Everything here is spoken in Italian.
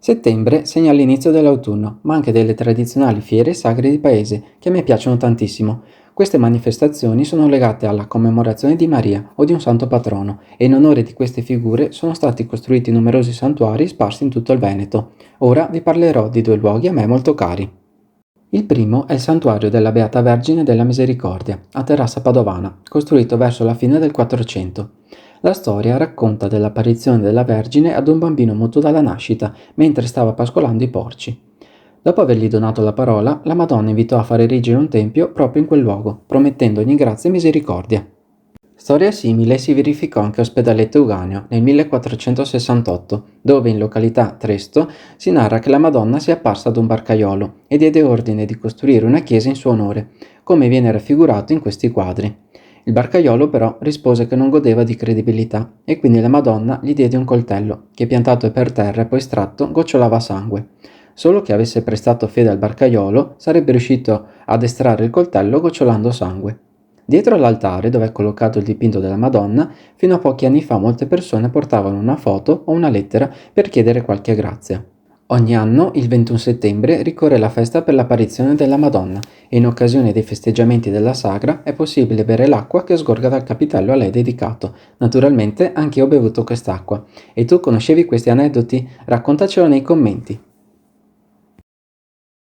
Settembre segna l'inizio dell'autunno, ma anche delle tradizionali fiere sagre di paese, che a me piacciono tantissimo. Queste manifestazioni sono legate alla commemorazione di Maria o di un santo patrono e in onore di queste figure sono stati costruiti numerosi santuari sparsi in tutto il Veneto. Ora vi parlerò di due luoghi a me molto cari. Il primo è il santuario della Beata Vergine della Misericordia, a Terrassa Padovana, costruito verso la fine del 400. La storia racconta dell'apparizione della Vergine ad un bambino muto dalla nascita, mentre stava pascolando i porci. Dopo avergli donato la parola, la Madonna invitò a fare erigere un tempio proprio in quel luogo, promettendogli grazia e misericordia. Storia simile si verificò anche a Ospedaleto Euganeo nel 1468, dove in località Tresto si narra che la Madonna sia apparsa ad un barcaiolo e diede ordine di costruire una chiesa in suo onore, come viene raffigurato in questi quadri. Il barcaiolo però rispose che non godeva di credibilità e quindi la Madonna gli diede un coltello, che piantato per terra e poi estratto gocciolava sangue. Solo chi avesse prestato fede al barcaiolo sarebbe riuscito ad estrarre il coltello gocciolando sangue. Dietro all'altare, dove è collocato il dipinto della Madonna, fino a pochi anni fa molte persone portavano una foto o una lettera per chiedere qualche grazia. Ogni anno, il 21 settembre, ricorre la festa per l'apparizione della Madonna e in occasione dei festeggiamenti della sagra è possibile bere l'acqua che sgorga dal capitello a lei dedicato. Naturalmente anche io ho bevuto quest'acqua. E tu conoscevi questi aneddoti? Raccontacelo nei commenti.